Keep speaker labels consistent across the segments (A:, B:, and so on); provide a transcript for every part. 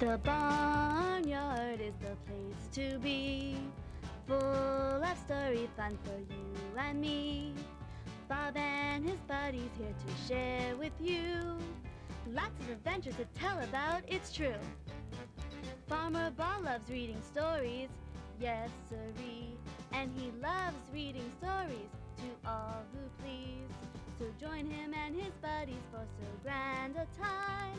A: The barnyard is the place to be, full of story fun for you and me. Bob and his buddies here to share with you lots of adventures to tell about, it's true. Farmer Bob loves reading stories, yes sirree, and he loves reading stories to all who please. So join him and his buddies for so grand a time.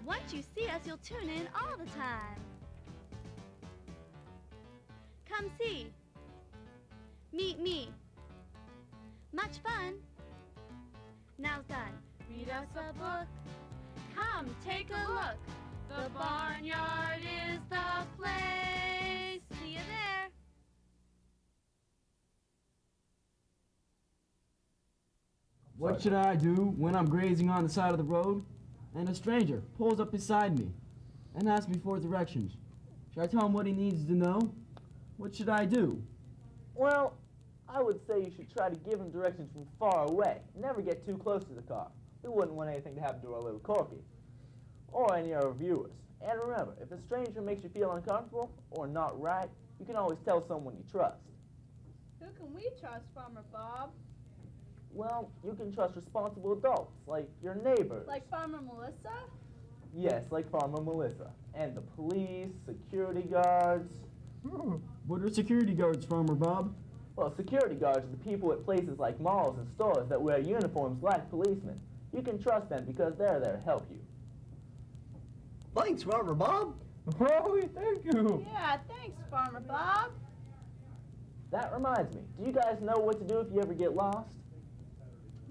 A: Once you see us, you'll tune in all the time. Come see, meet me, much fun. Now's done. Read us a book, come take a look. The barnyard is the place. See you there.
B: What should I do when I'm grazing on the side of the road and a stranger pulls up beside me and asks me for directions? Should I tell him what he needs to know? What should I do?
C: Well, I would say you should try to give him directions from far away. Never get too close to the car. We wouldn't want anything to happen to our little Corky or any of our viewers. And remember, if a stranger makes you feel uncomfortable or not right, you can always tell someone you trust.
D: Who can we trust, Farmer Bob?
C: Well, you can trust responsible adults, like your neighbors.
D: Like Farmer Melissa?
C: Yes, like Farmer Melissa. And the police, security guards.
B: What are security guards, Farmer Bob?
C: Well, security guards are the people at places like malls and stores that wear uniforms like policemen. You can trust them because they're there to help you.
E: Thanks, Farmer Bob.
B: Oh, thank you.
D: Yeah, thanks, Farmer Bob.
C: That reminds me, do you guys know what to do if you ever get lost?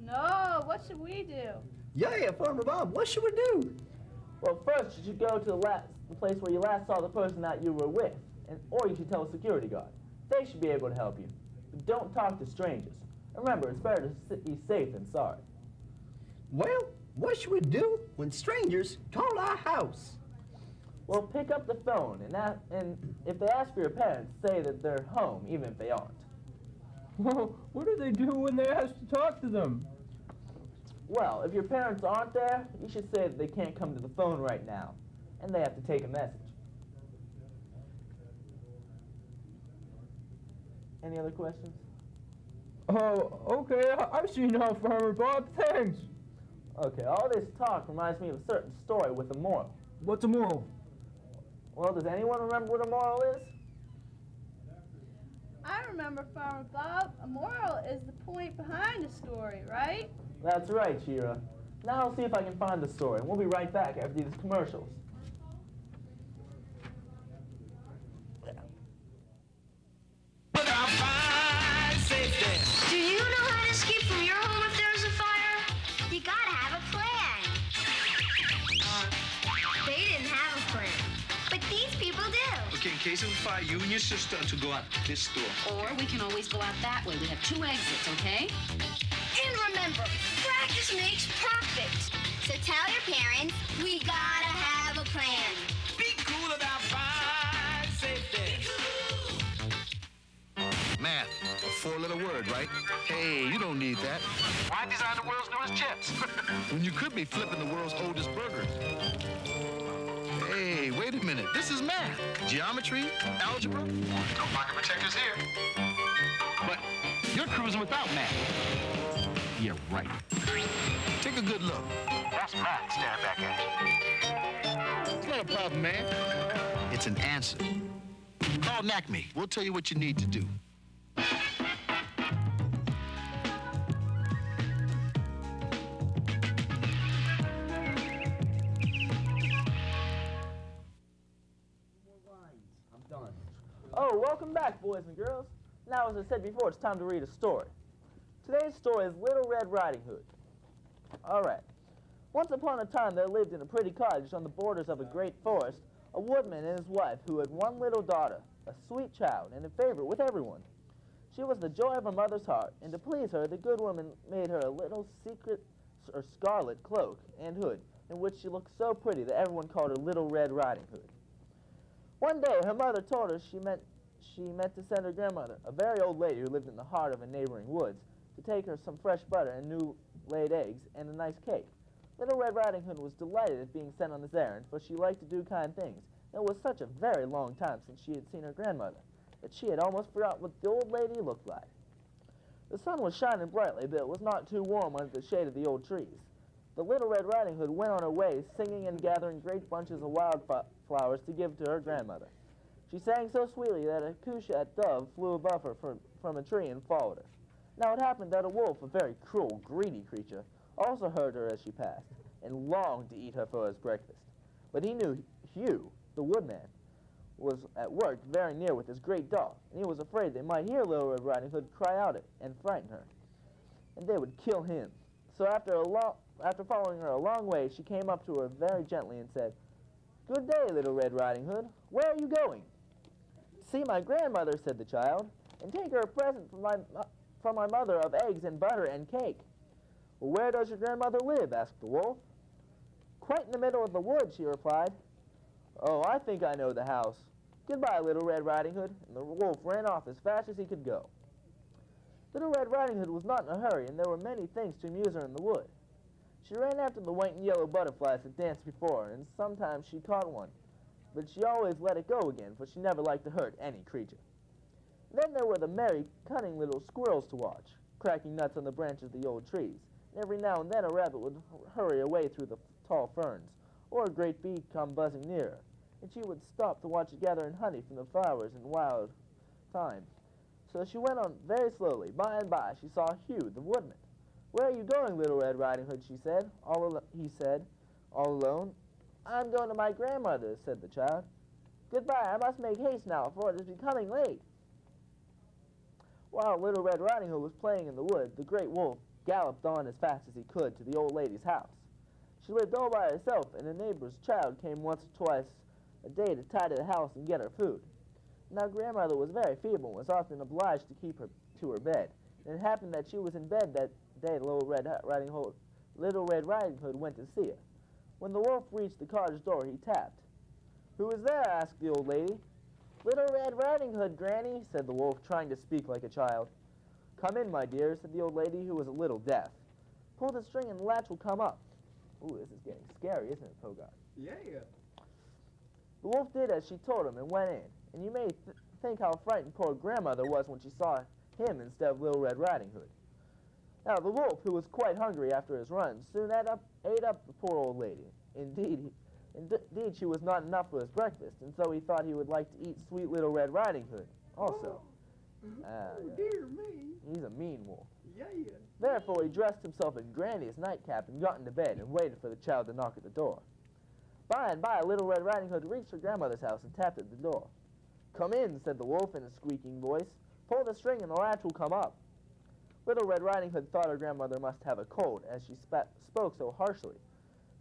D: No, what should we do?
E: Yeah, Farmer Bob, what should we do?
C: Well, first you should go to the place where you last saw the person that you were with, or you should tell a security guard. They should be able to help you. But don't talk to strangers. Remember, it's better to be safe than sorry.
E: Well, what should we do when strangers call our house?
C: Well, pick up the phone, and if they ask for your parents, say that they're home, even if they aren't.
B: Well, what do they do when they ask to talk to them?
C: Well, if your parents aren't there, you should say that they can't come to the phone right now, and they have to take a message. Any other questions?
B: Oh, okay, I see now, Farmer Bob, thanks.
C: Okay, all this talk reminds me of a certain story with a moral.
B: What's a moral?
C: Well, does anyone remember what a moral is?
D: I remember, Farmer Bob. A moral is the point behind a story, right?
C: That's right, She-Ra. Now I'll see if I can find the story, and we'll be right back after these commercials.
F: Do you know how to escape from your home if there's a fire? You gotta have a plan. They didn't have a plan, but these people do.
G: Okay, in case of a fire, you and your sister are to go out this door.
H: Or we can always go out that way. We have 2 exits, okay?
F: And remember, practice makes perfect. So tell your parents, we gotta have a plan.
G: Be cool about fire safety.
I: Math, a 4-letter word, right? Hey, you don't need that.
G: Why design the world's newest chips?
I: When you could be flipping the world's oldest burger. Hey, wait a minute. This is math. Geometry, algebra.
G: No pocket protectors here.
I: But you're cruising without math. Yeah, right. Take a good look.
G: That's math staring back at you.
I: It's not a problem, man. It's an answer. Call NACME. We'll tell you what you need to do.
C: Oh, welcome back, boys and girls. Now, as I said before, it's time to read a story. Today's story is Little Red Riding Hood. All right. Once upon a time, there lived in a pretty cottage on the borders of a great forest a woodman and his wife who had one little daughter, a sweet child and a favorite with everyone. She was the joy of her mother's heart, and to please her, the good woman made her a little secret or scarlet cloak and hood, in which she looked so pretty that everyone called her Little Red Riding Hood. One day, her mother told her she meant to send her grandmother, a very old lady who lived in the heart of a neighboring woods, to take her some fresh butter and new laid eggs and a nice cake. Little Red Riding Hood was delighted at being sent on this errand, for she liked to do kind things. And it was such a very long time since she had seen her grandmother that she had almost forgotten what the old lady looked like. The sun was shining brightly, but it was not too warm under the shade of the old trees. The Little Red Riding Hood went on her way, singing and gathering great bunches of wild flowers to give to her grandmother. She sang so sweetly that a cushat dove flew above her from a tree and followed her. Now it happened that a wolf, a very cruel, greedy creature, also heard her as she passed, and longed to eat her for his breakfast. But he knew Hugh, the woodman, was at work very near with his great dog, and he was afraid they might hear Little Red Riding Hood cry out and frighten her, and they would kill him. So after following her a long way, she came up to her very gently and said, "Good day, Little Red Riding Hood. Where are you going?" "See my grandmother," said the child, "and take her a present from my mother of eggs and butter and cake." "Well, where does your grandmother live?" asked the wolf. "Quite in the middle of the wood," she replied. "Oh, I think I know the house. Goodbye, Little Red Riding Hood," and the wolf ran off as fast as he could go. Little Red Riding Hood was not in a hurry, and there were many things to amuse her in the wood. She ran after the white and yellow butterflies that danced before her, and sometimes she caught one, but she always let it go again, for she never liked to hurt any creature. Then there were the merry, cunning little squirrels to watch, cracking nuts on the branches of the old trees, and every now and then a rabbit would hurry away through the tall ferns, or a great bee come buzzing near her, and she would stop to watch it gathering honey from the flowers in wild thyme. So she went on very slowly. By and by she saw Hugh, the woodman. "Where are you going, Little Red Riding Hood?" he said, all alone. "I'm going to my grandmother's," said the child. "Goodbye, I must make haste now, for it is becoming late." While Little Red Riding Hood was playing in the wood, the great wolf galloped on as fast as he could to the old lady's house. She lived all by herself, and a neighbor's child came once or twice a day to tidy the house and get her food. Now grandmother was very feeble and was often obliged to keep her to her bed, and it happened that she was in bed that day Little Red Riding Hood went to see her. When the wolf reached the cottage door, he tapped. "Who is there?" asked the old lady. "Little Red Riding Hood, Granny," said the wolf, trying to speak like a child. "Come in, my dear," said the old lady, who was a little deaf. "Pull the string and the latch will come up." Ooh, this is getting scary, isn't it, Pogart?
E: Yeah.
C: The wolf did as she told him and went in, and you may think how frightened poor grandmother was when she saw him instead of Little Red Riding Hood. Now the wolf, who was quite hungry after his run, soon ate up the poor old lady. Indeed, she was not enough for his breakfast, and so he thought he would like to eat sweet Little Red Riding Hood also.
E: Dear me.
C: He's a mean wolf.
E: Yeah.
C: Therefore he dressed himself in Granny's nightcap and got into bed and waited for the child to knock at the door. By and by, Little Red Riding Hood reached her grandmother's house and tapped at the door. "Come in," said the wolf in a squeaking voice. "Pull the string and the latch will come up." Little Red Riding Hood thought her grandmother must have a cold, as she spoke so harshly.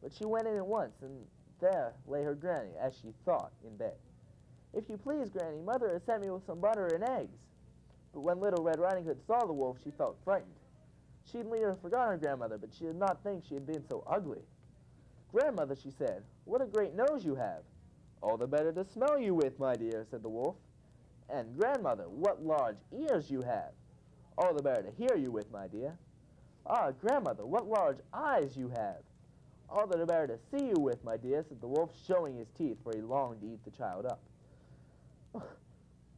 C: But she went in at once, and there lay her granny, as she thought, in bed. "If you please, Granny, Mother has sent me with some butter and eggs." But when Little Red Riding Hood saw the wolf, she felt frightened. She had nearly forgotten her grandmother, but she did not think she had been so ugly. "Grandmother," she said, "what a great nose you have." "All the better to smell you with, my dear," said the wolf. "And grandmother, what large ears you have." "All the better to hear you with, my dear." "Ah, grandmother, what large eyes you have." "All the better to see you with, my dear," said the wolf, showing his teeth, for he longed to eat the child up. Are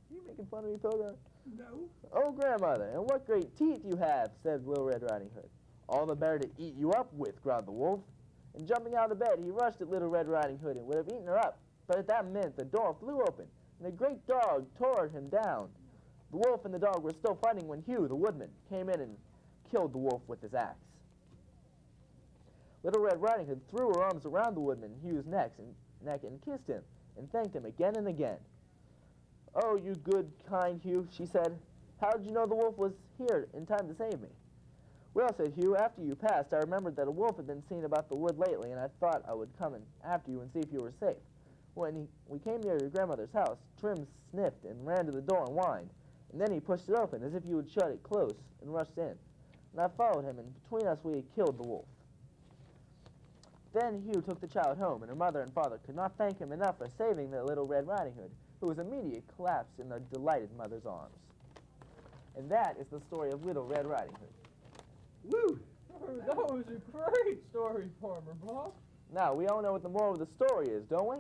C: you making fun of me, Pogart?
E: No.
C: "Oh, grandmother, and what great teeth you have," said Little Red Riding Hood. "All the better to eat you up with," growled the wolf. And jumping out of bed, he rushed at Little Red Riding Hood and would have eaten her up. But at that minute, the door flew open, and a great dog tore him down. The wolf and the dog were still fighting when Hugh, the woodman, came in and killed the wolf with his axe. Little Red Riding Hood threw her arms around the woodman Hugh's neck and kissed him, and thanked him again and again. "Oh, you good, kind Hugh," she said. "How did you know the wolf was here in time to save me?" "Well," said Hugh, "after you passed, I remembered that a wolf had been seen about the wood lately, and I thought I would come in after you and see if you were safe. When we came near your grandmother's house, Trim sniffed and ran to the door and whined, and then he pushed it open as if you would shut it close and rushed in. And I followed him, and between us we killed the wolf." Then Hugh took the child home, and her mother and father could not thank him enough for saving their Little Red Riding Hood, who was immediately collapsed in their delighted mother's arms. And that is the story of Little Red Riding Hood.
E: Woo!
J: That was a great story, Farmer Bob.
C: Now, we all know what the moral of the story is, don't we?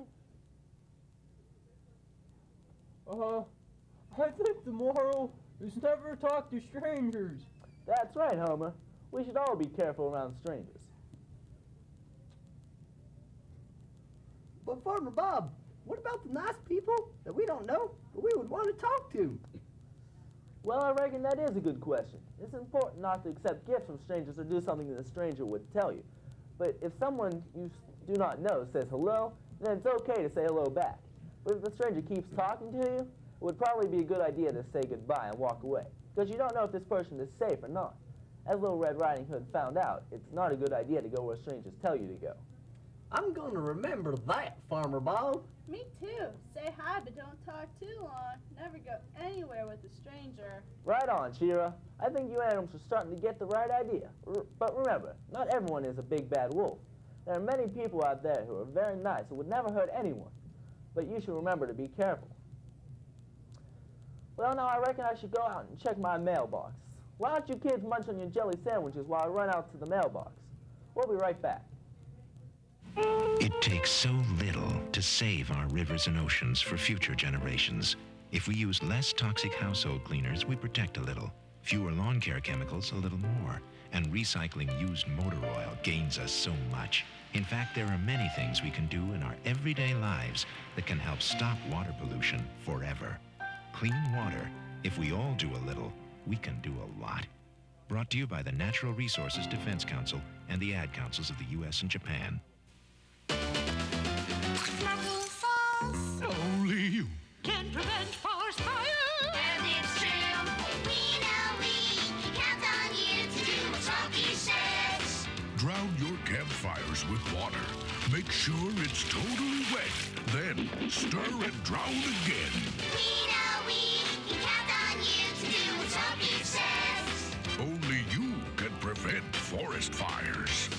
J: I think the moral is never talk to strangers.
C: That's right, Homer. We should all be careful around strangers.
E: But Farmer Bob, what about the nice people that we don't know, but we would want to talk to?
C: Well, I reckon that is a good question. It's important not to accept gifts from strangers or do something that a stranger would tell you. But if someone you do not know says hello, then it's okay to say hello back. But if the stranger keeps talking to you, it would probably be a good idea to say goodbye and walk away, because you don't know if this person is safe or not. As Little Red Riding Hood found out, it's not a good idea to go where strangers tell you to go.
E: I'm going to remember that, Farmer Bob.
D: Me too. Say hi, but don't talk too long. Never go anywhere with a stranger.
C: Right on, She-Ra. I think you animals are starting to get the right idea. But remember, not everyone is a big bad wolf. There are many people out there who are very nice and would never hurt anyone. But you should remember to be careful. Well, now I reckon I should go out and check my mailbox. Why don't you kids munch on your jelly sandwiches while I run out to the mailbox? We'll be right back.
K: It takes so little to save our rivers and oceans for future generations. If we use less toxic household cleaners, we protect a little. Fewer lawn care chemicals, a little more. And recycling used motor oil gains us so much. In fact, there are many things we can do in our everyday lives that can help stop water pollution forever. Clean water. If we all do a little, we can do a lot. Brought to you by the Natural Resources Defense Council and the Ad Councils of the U.S. and Japan.
I: Only you
F: can prevent forest fire. And it's true. We know we can count on you to do what Corky says.
L: Drown your campfires with water. Make sure it's totally wet. Then stir and drown again.
F: We know we can count on you to do what Corky says.
L: Only you can prevent forest fires.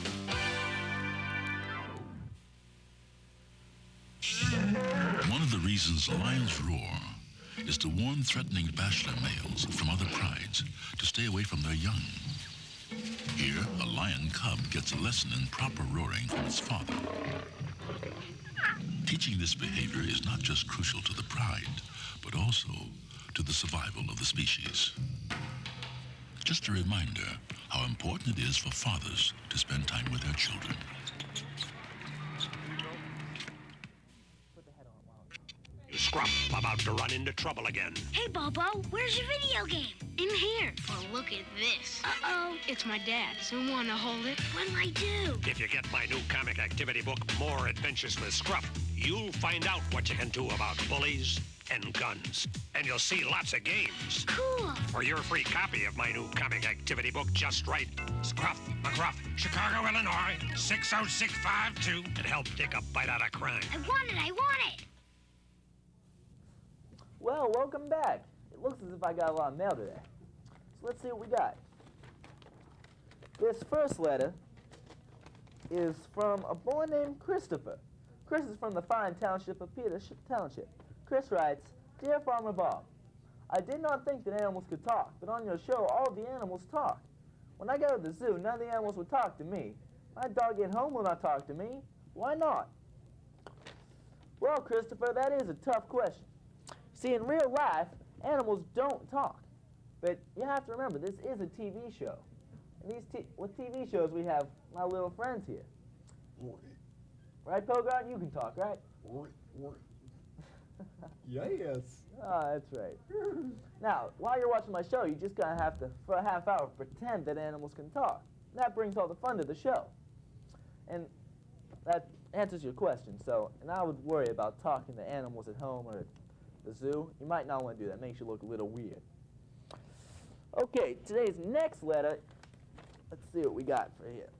M: One of the reasons lions roar is to warn threatening bachelor males from other prides to stay away from their young. Here, a lion cub gets a lesson in proper roaring from its father. Teaching this behavior is not just crucial to the pride, but also to the survival of the species. Just a reminder how important it is for fathers to spend time with their children.
N: Scrump, about to run into trouble again.
O: Hey, Bobo, where's your video game? In here. Oh, look at this. Uh-oh. It's my dad's. You want to hold it? What'll I do?
N: If you get my new comic activity book, More Adventures with Scruff, you'll find out what you can do about bullies and guns. And you'll see lots of games.
O: Cool.
N: For your free copy of my new comic activity book, just write Scruff McGruff, Chicago, Illinois, 60652, and help take a bite out of crime.
O: I want it. I want it.
C: Well, welcome back. It looks as if I got a lot of mail today. So let's see what we got. This first letter is from a boy named Christopher. Chris is from the fine township of Township. Chris writes, Dear Farmer Bob, I did not think that animals could talk, but on your show, all the animals talk. When I go to the zoo, none of the animals would talk to me. My dog at home will not talk to me. Why not? Well, Christopher, that is a tough question. See, in real life, animals don't talk. But you have to remember, this is a TV show. And with TV shows, we have my little friends here. Right, Pogart? You can talk, right?
B: Yes.
C: Oh, that's right. Now, while you're watching my show, you just gotta have to, for a half hour, pretend that animals can talk. That brings all the fun to the show. And that answers your question. So, and I would worry about talking to animals at home or at the zoo. You might not want to do that. It makes you look a little weird. Okay, today's next letter, let's see what we got for here.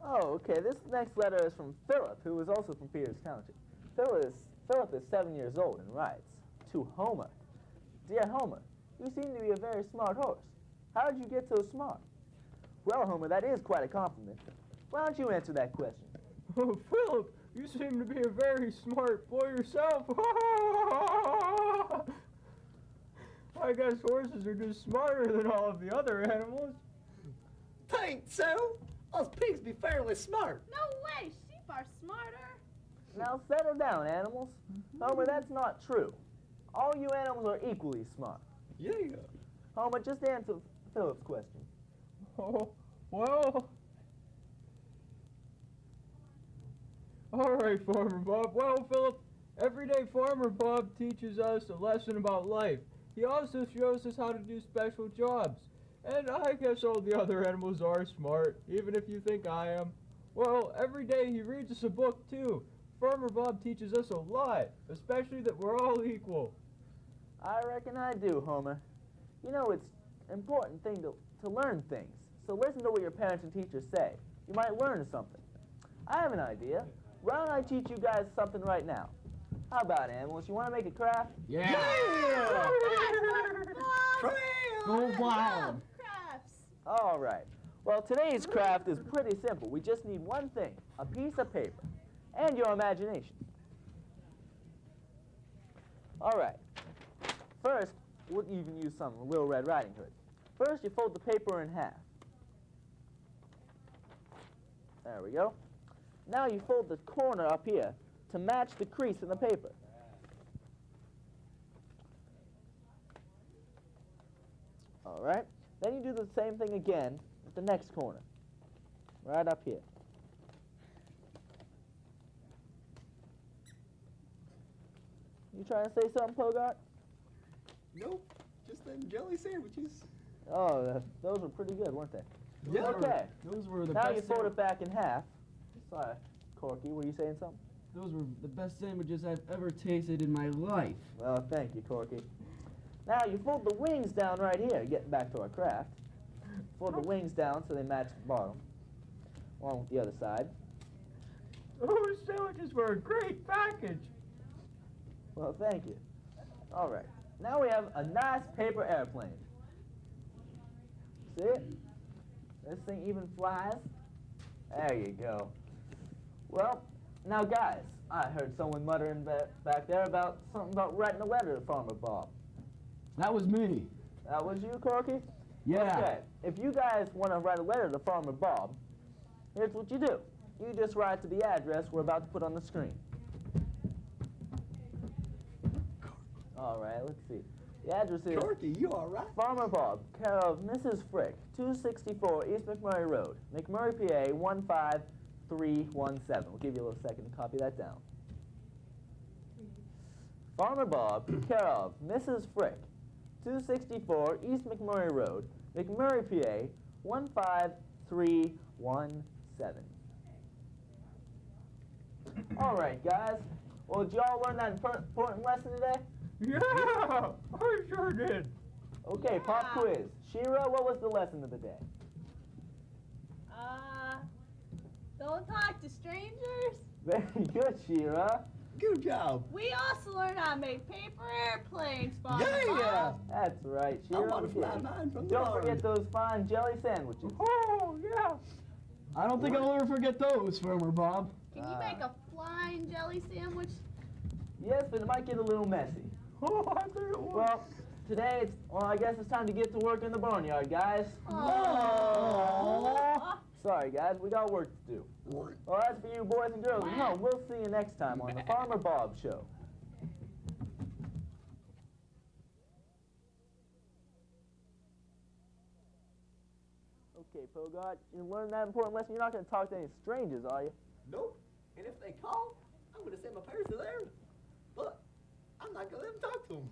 C: Oh, okay, this next letter is from Philip, who is also from Peters Township. Philip is 7 years old and writes, to Homer, Dear Homer, you seem to be a very smart horse. How did you get so smart? Well, Homer, that is quite a compliment. Why don't you answer that question?
J: Oh, Philip, you seem to be a very smart boy yourself. I guess horses are just smarter than all of the other animals.
E: Think so? Us pigs be fairly smart.
D: No way, sheep are smarter.
C: Now settle down, animals. Homer, that's not true. All you animals are equally smart.
E: Yeah.
C: Homer, just answer Philip's question.
J: Oh, well. All right, Farmer Bob. Well, Philip, every day Farmer Bob teaches us a lesson about life. He also shows us how to do special jobs. And I guess all the other animals are smart, even if you think I am. Well, every day he reads us a book, too. Farmer Bob teaches us a lot, especially that we're all equal.
C: I reckon I do, Homer. You know, it's an important thing to learn things. So listen to what your parents and teachers say. You might learn something. I have an idea. Why don't I teach you guys something right now? How about animals? You want to make a craft?
B: Yeah!
C: Go wild!
D: Crafts.
C: All right. Well, today's craft is pretty simple. We just need one thing, a piece of paper, and your imagination. All right. First, we'll even use some Little Red Riding Hood. First, you fold the paper in half. There we go. Now you fold the corner up here to match the crease in the paper. All right. Then you do the same thing again with the next corner, right up here. You trying to say something, Pogart?
E: Nope, just them jelly sandwiches.
C: Oh, those were pretty good, weren't they?
E: Yeah.
C: Okay.
B: Those were the
C: now
B: best.
C: you fold it back in half. Sorry, Corky, were you saying something?
B: Those were the best sandwiches I've ever tasted in my life.
C: Well, thank you, Corky. Now you fold the wings down right here. Getting back to our craft. Fold the wings down so they match the bottom, along with the other side.
J: Those sandwiches were a great package.
C: Well, thank you. All right. Now we have a nice paper airplane. See it? This thing even flies. There you go. Well, now guys, I heard someone muttering back there about something about writing a letter to Farmer Bob.
B: That was me.
C: That was you, Corky?
B: Yeah.
C: Okay. If you guys want to write a letter to Farmer Bob, here's what you do. You just write to the address we're about to put on the screen. All right, let's see. The address is...
E: Corky, you all right?
C: Farmer Bob, care of Mrs. Frick, 264 East McMurray Road, McMurray, PA, 15317. We'll give you a little second to copy that down. Farmer Bob, care of Mrs. Frick, 264 East McMurray Road, McMurray, PA, 15317. All right, guys. Well, did y'all learn that important lesson today?
J: Yeah, I sure did.
C: Okay, pop quiz. She-Ra, what was the lesson of the day?
D: Don't talk to strangers.
C: Very good, She-Ra.
E: Good job.
D: We also learned how to make paper airplanes, Bob.
C: Yeah! That's right,
E: I
C: She-Ra.
E: want to fly mine from the
C: Don't
E: barn.
C: forget those fine jelly sandwiches.
J: Oh, yeah.
B: I don't think I'll ever forget those, Farmer Bob.
D: Can you make a flying jelly sandwich?
C: Yes, but it might get a little messy.
J: Oh, I think it was.
C: Well, today, I guess it's time to get to work in the barnyard, guys.
D: Aww.
C: Sorry, guys, we got work to do. Well, as for you boys and girls at home, we'll see you next time on the Farmer Bob Show. Okay, Pogart, you learned that important lesson. You're not going to talk to any strangers, are you?
E: Nope. And if they call, I'm going to send my parents to there. But I'm not going to let them talk to them.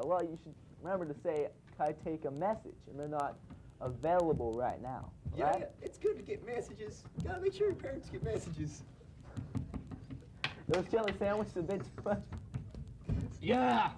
C: Well, you should remember to say, I take a message, and they're not available right now.
E: Yeah,
C: Right?
E: it's good to get messages. Gotta make sure your parents get messages.
C: Those jelly sandwiches a bit too much.
B: Yeah!